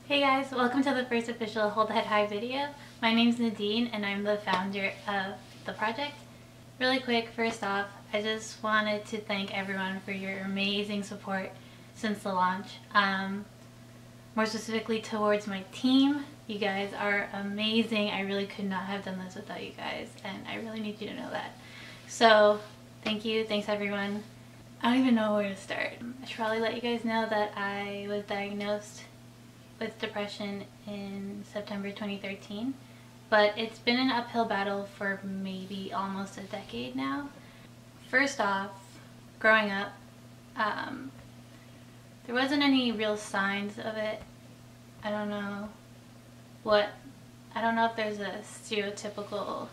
Hey guys, welcome to the first official Hold Head High video. My name's Nadine and I'm the founder of the project. Really quick, first off, I just wanted to thank everyone for your amazing support since the launch. More specifically towards my team. You guys are amazing. I really could not have done this without you guys, and I really need you to know that. So, thank you. Thanks everyone. I don't even know where to start. I should probably let you guys know that I was diagnosed with depression in September 2013, but it's been an uphill battle for maybe almost a decade now. First off, growing up, there wasn't any real signs of it. I don't know if there's a stereotypical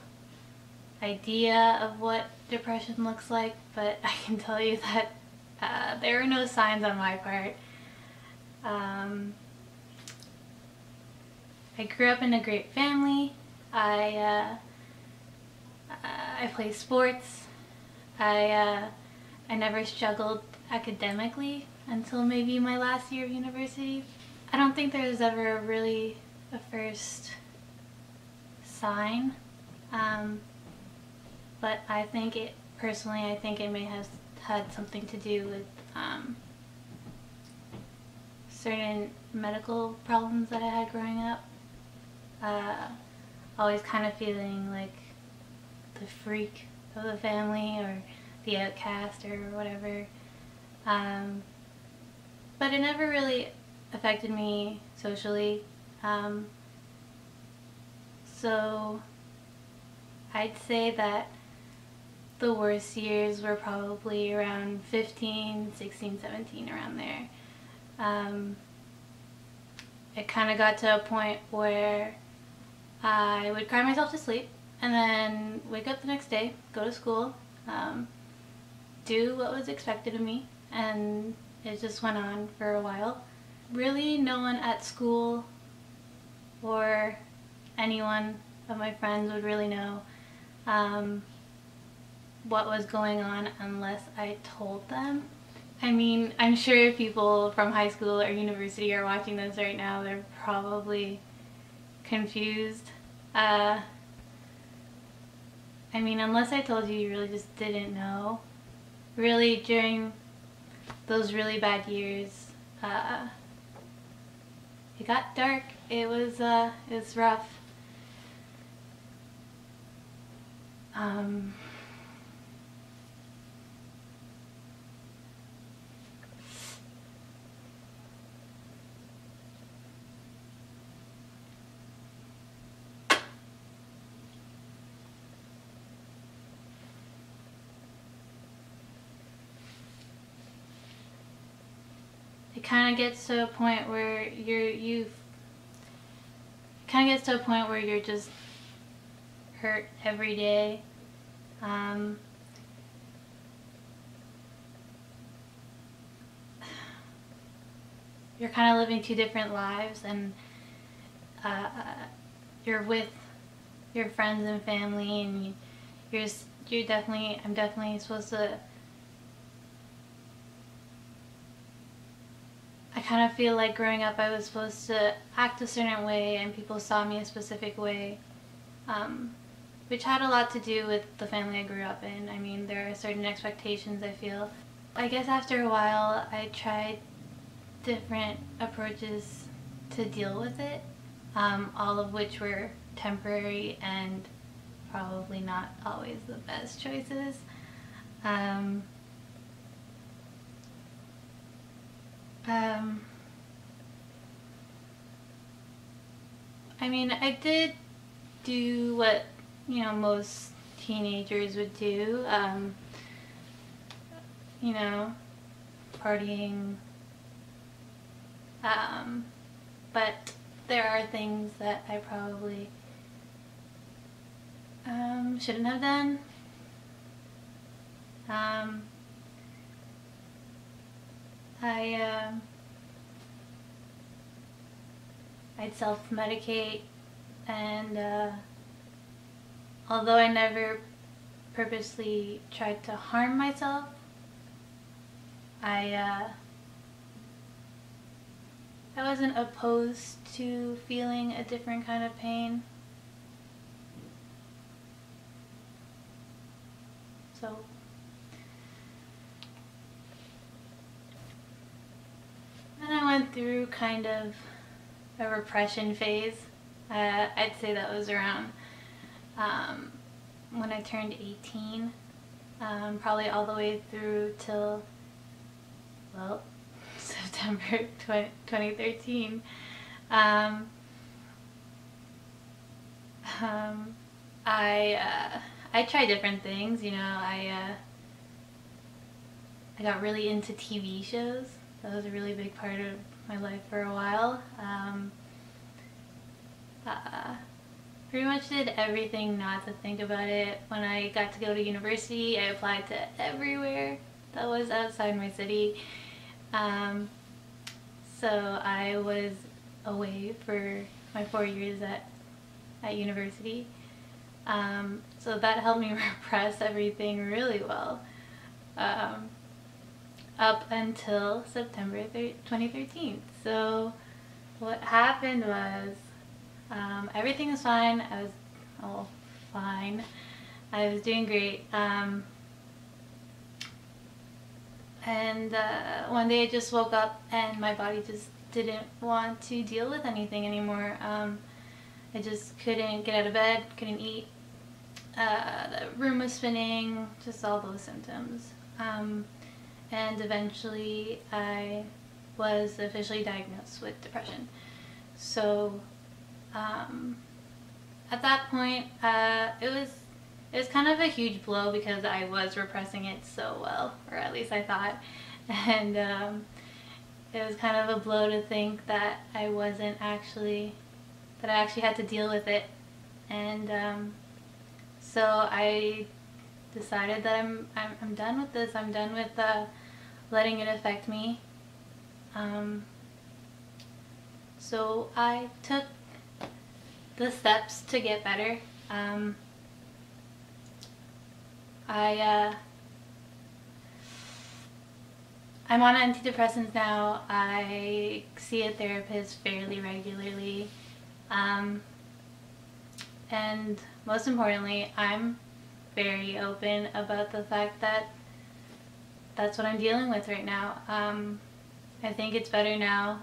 idea of what depression looks like, but I can tell you that there were no signs on my part. I grew up in a great family. I play sports. I never struggled academically until maybe my last year of university. I don't think there was ever really a first sign, but I think it may have had something to do with certain medical problems that I had growing up. Always kind of feeling like the freak of the family or the outcast or whatever. But it never really affected me socially. So I'd say that the worst years were probably around 15, 16, 17, around there. It kind of got to a point where I would cry myself to sleep and then wake up the next day, go to school, do what was expected of me, and it just went on for a while. Really, no one at school or anyone of my friends would really know what was going on unless I told them. I mean, I'm sure people from high school or university are watching this right now. They're probably confused. I mean, unless I told you, you really just didn't know. Really, during those really bad years, it got dark. It was rough. It kind of gets to a point where you're just hurt every day. You're kind of living two different lives, and you're with your friends and family, and I'm definitely supposed to. I kind of feel like growing up I was supposed to act a certain way and people saw me a specific way, which had a lot to do with the family I grew up in. I mean, there are certain expectations, I feel. I guess after a while I tried different approaches to deal with it, all of which were temporary and probably not always the best choices. I mean, I did do what, most teenagers would do, partying, but there are things that I probably shouldn't have done. I'd self-medicate, and although I never purposely tried to harm myself, I I wasn't opposed to feeling a different kind of pain. So then I went through kind of a repression phase. I'd say that was around when I turned 18, probably all the way through till, well, September 2013. I tried different things, you know. I got really into TV shows. That was a really big part of my life for a while. Pretty much did everything not to think about it. When I got to go to university, I applied to everywhere that was outside my city. So I was away for my 4 years at university. So that helped me repress everything really well. Up until September 2013. So what happened was, everything was fine. I was fine. I was doing great. And one day I just woke up and my body just didn't want to deal with anything anymore. I just couldn't get out of bed, couldn't eat. The room was spinning, just all those symptoms. And eventually I was officially diagnosed with depression. So at that point, it was kind of a huge blow because I was repressing it so well, or at least I thought. And it was kind of a blow to think that I actually had to deal with it. And so I decided that I'm done with this. I'm done with letting it affect me. So I took the steps to get better. I'm on antidepressants now. I see a therapist fairly regularly. And most importantly, I'm very open about the fact that that's what I'm dealing with right now. I think it's better now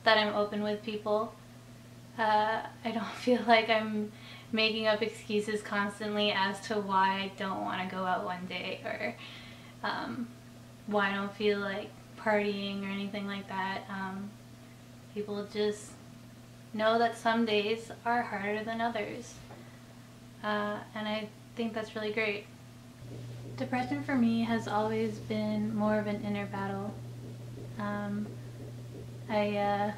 that I'm open with people. I don't feel like I'm making up excuses constantly as to why I don't want to go out one day, or why I don't feel like partying or anything like that. People just know that some days are harder than others. And I think that's really great. Depression for me has always been more of an inner battle. I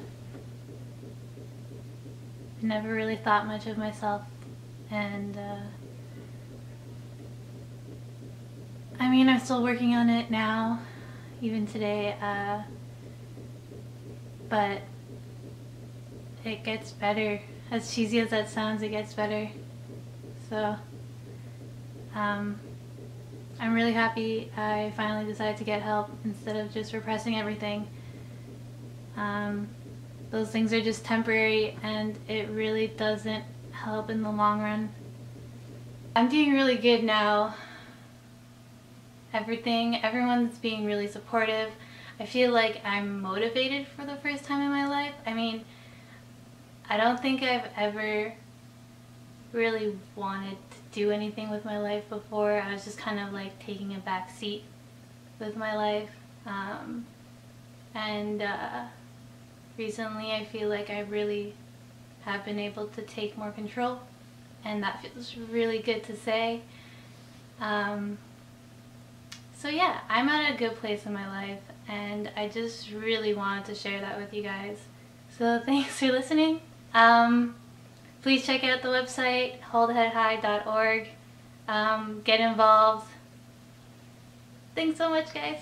never really thought much of myself, and I mean, I'm still working on it now, even today, but it gets better. As cheesy as that sounds, it gets better. So I'm really happy I finally decided to get help instead of just repressing everything. Those things are just temporary, and it really doesn't help in the long run. I'm doing really good now. Everyone's being really supportive. I feel like I'm motivated for the first time in my life. I mean, I don't think I've ever really wanted to do anything with my life before. I was just kind of like taking a back seat with my life. Recently I feel like I really have been able to take more control, and that feels really good to say. So yeah, I'm at a good place in my life, and I just really wanted to share that with you guys. So thanks for listening. Please check out the website, holdheadhigh.org. Get involved. Thanks so much, guys.